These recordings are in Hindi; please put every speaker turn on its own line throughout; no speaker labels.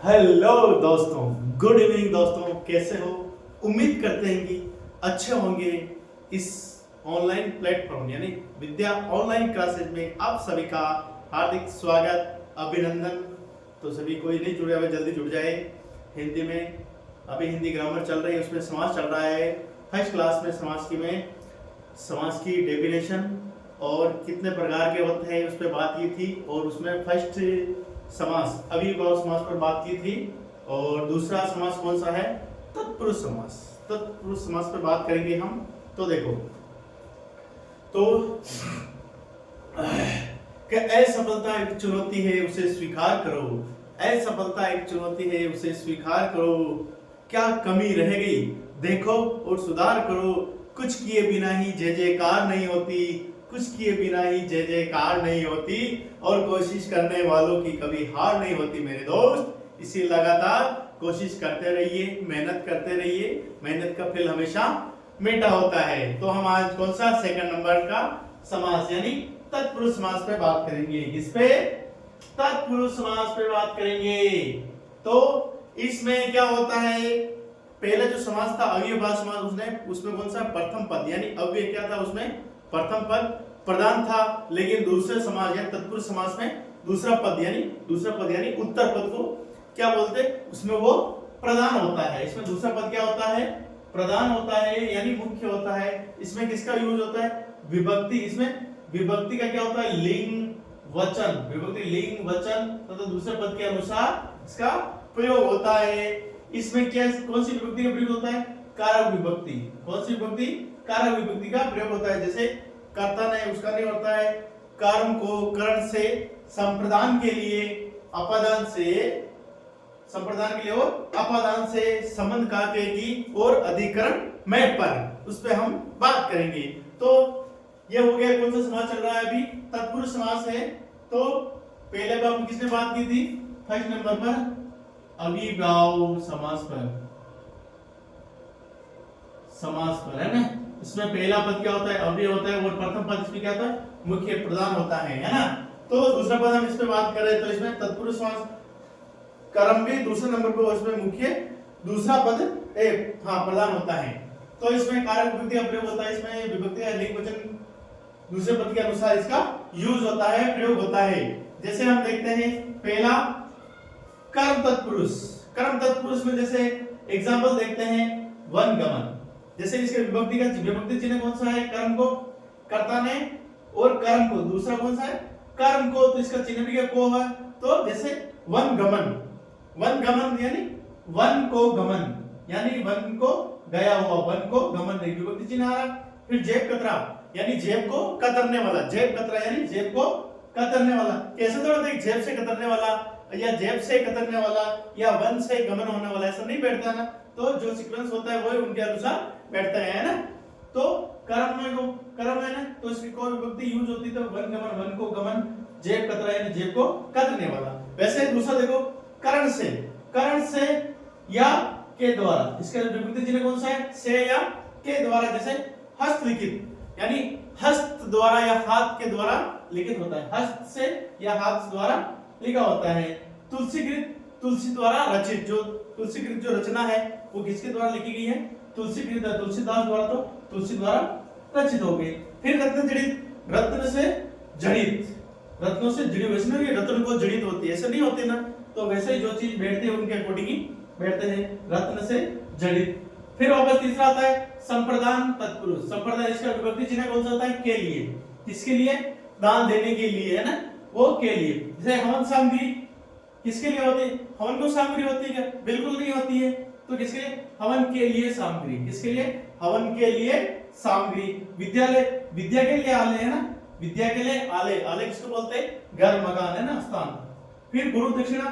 हेलो दोस्तों, गुड इवनिंग दोस्तों, कैसे हो? उम्मीद करते हैं कि अच्छे होंगे। इस ऑनलाइन प्लेटफॉर्म यानी विद्या ऑनलाइन क्लासेज में आप सभी का हार्दिक स्वागत, अभिनंदन। तो सभी कोई नहीं जुड़े हुए जल्दी जुड़ जाए। हिंदी में अभी हिंदी ग्रामर चल रही है, उसमें समास चल रहा है। फर्स्ट क्लास में समास की डेफिनेशन और कितने प्रकार के होते हैं उस पर बात की थी, और उसमें फर्स्ट समास अविभाज्य समास पर बात की थी। और दूसरा समास कौन सा है? तत्पुरुष समास। तत्पुरुष समास पर बात करेंगे हम। तो देखो, तो कि असफलता एक चुनौती है, उसे स्वीकार करो। असफलता एक चुनौती है, उसे स्वीकार करो। क्या कमी रह गई देखो और सुधार करो। कुछ किए बिना ही जय जयकार नहीं होती, कुछ किए बिना ही जय जयकार नहीं होती, और कोशिश करने वालों की कभी हार नहीं होती मेरे दोस्त। इसी लगातार कोशिश करते रहिए, मेहनत करते रहिए, मेहनत का फल हमेशा मीठा होता है। तो हम आज कौन सा सेकंड नंबर का समास यानी तत्पुरुष समास पे बात करेंगे। इस पे तत्पुरुष समास पे बात करेंगे। तो इसमें क्या होता है, पहले जो समास था अव्ययभाव समास, उसमें कौन सा प्रथम पद यानी अव्यय क्या था, उसमें प्रथम पद प्रधान था। लेकिन दूसरे समास यानी तत्पुरुष समास में दूसरा पद यानी उत्तर पद को क्या बोलते, उसमें वो प्रधान होता है। इसमें दूसरा पद क्या होता है? प्रधान होता है यानी मुख्य होता है। इसमें किसका यूज होता है? विभक्ति। इसमें विभक्ति का क्या होता है? लिंग वचन। विभक्ति लिंग वचन तथा दूसरे पद के अनुसार इसका प्रयोग होता है। इसमें क्या कौन सी विभक्ति का प्रयोग होता है? कारक विभक्ति। कौन सी विभक्ति? कारक विभक्ति का प्रयोग होता है। जैसे कर्ता ने उसका नहीं होता है, कर्म को कर्ण से संप्रदान के लिए अपादान और अपादान से संबंध काटे की और अधिकरण में पर, उस पे हम बात करेंगे। तो ये हो गया कौन सा समास चल रहा है अभी? तत्पुरुष समास है। तो पहले बार हम किसने बात की थी? फर्स्ट नंबर पर अविभाज्य समास पर है ना। इसमें पहला पद क्या होता है? अव्यय होता है, और प्रथम पद इसमें क्या होता है? मुख्य प्रधान होता है ना। तो दूसरा पद हम इस पे बात कर रहे हैं, तो इसमें तत्पुरुष समास कर्म भी दूसरे नंबर पे, इसमें मुख्य दूसरा पद प्रधान होता है। तो इसमें कारक विभक्ति का प्रयोग होता है। इसमें विभक्ति का लिंग वचन दूसरे पद के अनुसार इसका यूज होता है, प्रयोग होता है। जैसे हम देखते हैं पहला कर्म तत्पुरुष। कर्म तत्पुरुष में जैसे एग्जांपल देखते हैं वन गमन। जैसे इसके विभक्ति चिन्ह कौन सा है? कर्म को कर्ता ने और कर्म को दूसरा कौन सा है? कर्म को, तो इसका चिन्ह भी क्या को है? तो जैसे वन गमन, वन गमन यानी वन को गमन यानी वन को गया हुआ, वन को गमन नहीं विभक्ति चिन्ह आ रहा। फिर जेब कतरा यानी जेब को कतरने वाला, जेब कतरा यानी जेब को कतरने वाला। कैसे थोड़ा देख, जेब से कतरने वाला या जेब से कतरने वाला या वन से गमन होने वाला, ऐसा नहीं बैठता ना। तो जो सीक्वेंस होता है वो उनके अनुसार बैठता है ना। तो कर्म है ना, तो इसकी कोई विभक्ति यूज होती तो वन गमन, वन को गमन, जेब कतरा यानी जेब को कतरने वाला। वैसे दूसरा देखो कर्ण से या के द्वारा, इसका विभक्ति चिन्ह कौन सा है? से या के द्वारा। जैसे हस्तलिखित यानी हस्त द्वारा या हाथ के द्वारा लिखित होता है, हस्त से या हाथ द्वारा लिखा होता है। तुलसीकृत, तुलसी द्वारा रचित, जो तुलसीकृत जो रचना है वो किसके द्वारा लिखी गई है? तुलसीकृत, तुलसीदास द्वारा, तो तुलसी द्वारा रचित हो गई। फिर रत्न जड़ित, रत्न से जड़ित, रत्नों से जुड़ी, वैसे नहीं रत्न को जड़ित होती है, ऐसा नहीं होती ना। तो वैसे ही जो चीज बैठती है उनके अकॉर्डिंग ही बैठते हैं, रत्न से जड़ित। फिर वापस तीसरा आता है संप्रदान तत्पुरुष। संप्रदान, इसका विभक्ति चिन्ह कौन सा होता है? के लिए। किसके लिए? दान देने के लिए है ना, वो के लिए। जैसे हवन सामग्री किसके लिए होती है? हवन को सामग्री होती है क्या? बिल्कुल नहीं होती है। तो किसके लिए? हवन के लिए सामग्री। किसके लिए? हवन के लिए सामग्री। विद्यालय, विद्या के लिए आलय है ना, विद्या के लिए आलय। आलय किसको बोलते हैं? घर, मकान है ना, स्थान। फिर गुरु दक्षिणा,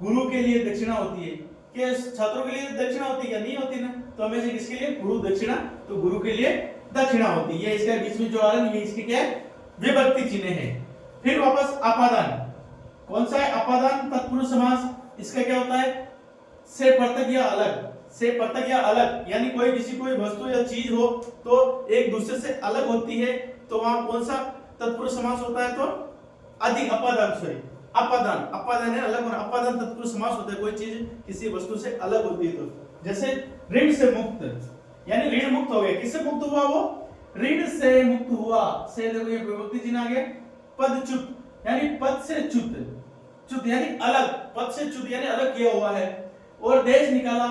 गुरु के लिए दक्षिणा होती है। क्या छात्रों के लिए दक्षिणा होती है? नहीं होती ना। तो हमें से किसके लिए? गुरु दक्षिणा, तो गुरु के लिए दक्षिणा होती है। इसके बीच में जो आ रहा है ये इसके क्या है? विभक्ति चिन्ह है। फिर वापस अपादान, कौन सा है? अपादान तत्पुरुष समास। इसका क्या होता है? से पृथक या अलग, से पृथक या अलग यानी कोई किसी कोई वस्तु या चीज हो तो एक दूसरे से अलग होती है, तो वहां कौन सा तत्पुरुष समास होता है? तो अधिक अपादान, अपादान, अपादान है अलग होना, अपादान तत्पुरुष समास होता है, कोई चीज किसी वस्तु से अलग होती है। तो जैसे ऋण से मुक्त, यानी ऋण मुक्त हो गया, किससे मुक्त हुआ वो, ऋण से मुक्त हुआ, से देखो ये विभक्ति चिन्ह आ गया। पदच्युत यानी पद से च्युत, च्युत यानी अलग, पद से च्युत यानी अलग किया हुआ है। और देश निकाला,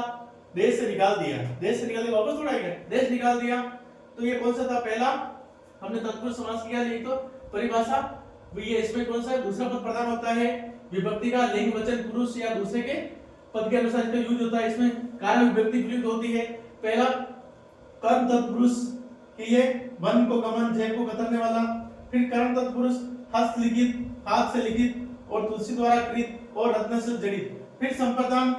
देश से निकाल दिया, देश से निकाल दिया वापस थोड़ा गया, देश निकाल दिया। तो ये कौन सा था, पहला हमने तत्पुरुष समास किया, यही तो परिभाषा। ये इसमें कौन सा है, दूसरा पद प्रधान होता है, विभक्ति का लिंग वचन पुरुष या दूसरे के पद के अनुसार इसका यूज होता है, इसमें कारण विभक्ति प्रयुक्त होती है। पहला कर्म तत्पुरुष कि ये वन को गमन, जय को कतरने वाला। फिर कर्म तत्पुरुष हस्त लिखित, हाथ से लिखित और तुलसी द्वारा कृत और रत्न से जड़ित। फिर संप्रदान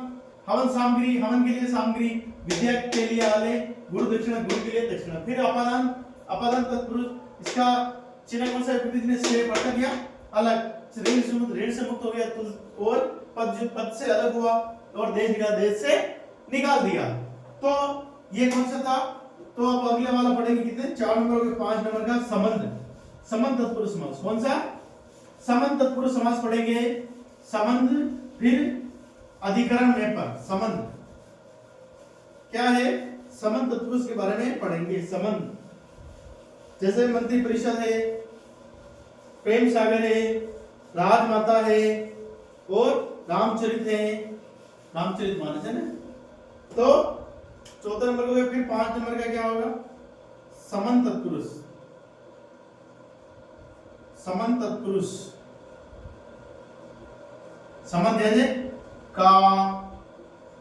हवन सामग्री, हवन के लिए सामग्री, विद्या के लिए आले, गुरु दक्षिणा, गुरु के लिए दक्षिणा। फिर अपादान, अपादान तत्पुरुष, इसका चिन्ह कौन सा है, से पढ़ता गया अलग, ऋण से मुक्त हो गया, और पद से अलग हुआ, और देश निकाल, देश से निकाल दिया। तो ये कौन सा था। तो अब अगले वाला पढ़ेंगे कितने, 4 नंबर और 5 नंबर का संबंध, संबंध तत्पुरुष समास। कौन सा, संबंध तत्पुरुष समास पढ़ेंगे, संबंध। फिर अधिकरण में पर, संबंध क्या है, संबंध तत्पुरुष के बारे में पढ़ेंगे। संबंध जैसे मंत्री परिषद है, प्रेम सागर है, राजमाता है, और रामचरित है, रामचरित मानस है ना। तो 4 नंबर हो गया। फिर 5 नंबर का क्या होगा, संबंध तत्पुरुष, संबंध तत्पुरुष, संबंध जैसे का,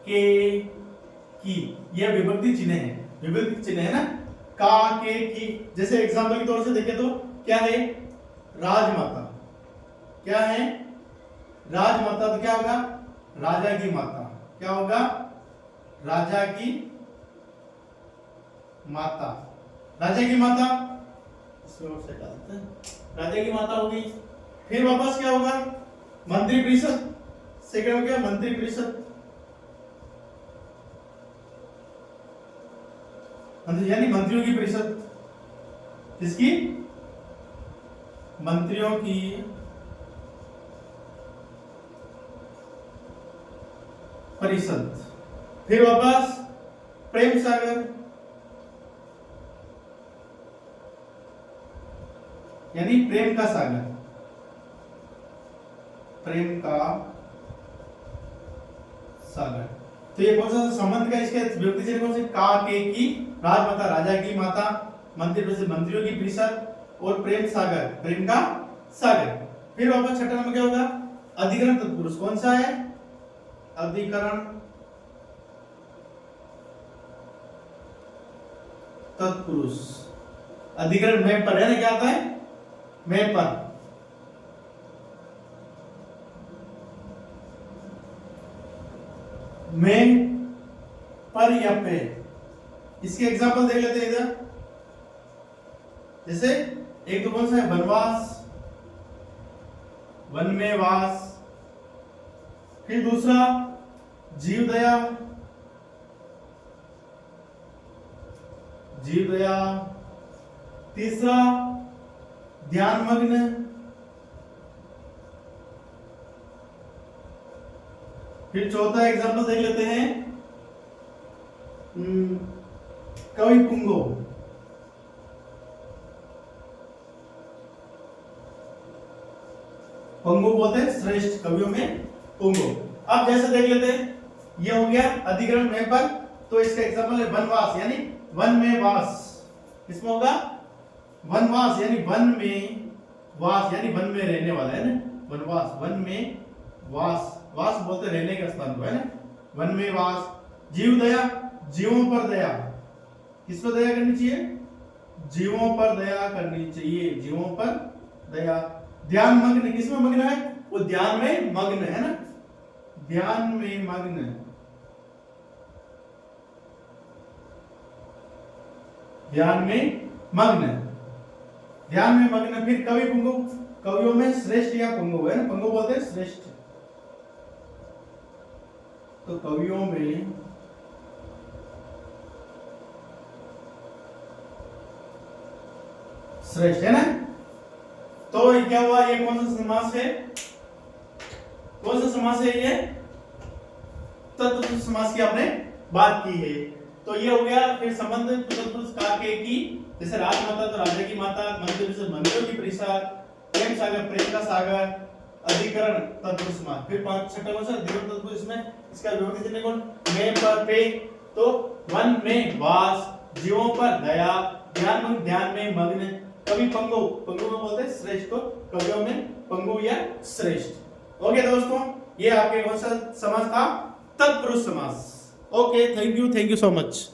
के, की, यह विभक्ति चिन्ह है, विभक्ति चिन्ह है ना, का, के, की। जैसे एग्जांपल के तौर से देखें तो क्या है, राजमाता, क्या है, राजमाता, तो क्या होगा, राजा की माता, क्या होगा, राजा की माता, राजा की माता, इसमें और से डालते हैं, राजा की माता होगी। फिर वापस क्या होगा, मंत्री परिषद, सेकंड हो गया मंत्री परिषद, यानी मंत्रियों की परिषद, किसकी, मंत्रियों की परिषद। फिर वापस प्रेम सागर, यानी प्रेम का सागर, प्रेम का सागर। तो ये कौन सा संबंध का, इसके विभक्ति चिन्ह कौन से, का, के, की, राजमाता, राजा की माता, मंत्री परिषद, मंत्रियों की परिषद, और प्रेम सागर, प्रेम का सागर। फिर वापस 6 नंबर क्या होगा, अधिकरण तत्पुरुष। कौन सा है, अधिकरण तत्पुरुष, अधिकरण में पर है ना, क्या आता है, में पर, में पर या पे। इसके एग्जांपल देख लेते हैं इधर, जैसे एक तो कौन सा है, वनवास, वन में वास। फिर दूसरा जीवदया, जीवदया। तीसरा ध्यानमग्न। फिर चौथा एग्जांपल देख लेते हैं, कवि पुंगो, पुंगो बोलते हैं श्रेष्ठ कवियों में पुंगो। अब जैसे देख लेते हैं, ये हो गया अधिकरण में पर, तो इसका एग्जांपल है वनवास, यानी वन में वास। किसमें होगा, वनवास, यानी वन में वास, यानी वन में रहने वाला है ना, वनवास, वन में वास, वास बोलते रहने के स्थान को है ना, वन में वास। जीवदया, जीवों पर दया, किस पर दया करनी चाहिए, जीवों पर दया करनी चाहिए, जीवों पर दया। ध्यान मग्न, किसमें मग्न है, वो ध्यान में मग्न है ना, ध्यान में मग्न, ध्यान में मग्न, ध्यान में मग्न। फिर कवि पुंगो, कवियों में श्रेष्ठ या पुंगो है ना, पुंगो बोलते हैं श्रेष्ठ, तो कवियों में श्रेष्ठ है ना। तो ये क्या हुआ, ये कौन सा समास है, कौन सा समास है ये? तत्पुरुष समास की आपने बात की है। तो ये हो गया। फिर संबंध तत्पुरुष का के की, जैसे राजमाता तो राजा की माता, मंदिर से मंदिरों की परिषद, प्रेम सागर प्रेम का सागर, अधिकरण तत्पुरुष समास। फिर छठा कौन सा? द्विगुण तत्पुरुष। इसमें इसका विभक्ति चिन्ह कौन? में पर पे। तो वन में वास, जीवों पर दया, ध्यान में मग्न, कवि पंगु, पंगु में बोलते हैं श्रेष्ठ, तो कवियों में पंगु या श्रेष्ठ। ओके दोस्तों, ये आपके कौन सा समास था? तत्पुरुष समास। Okay, thank you so much.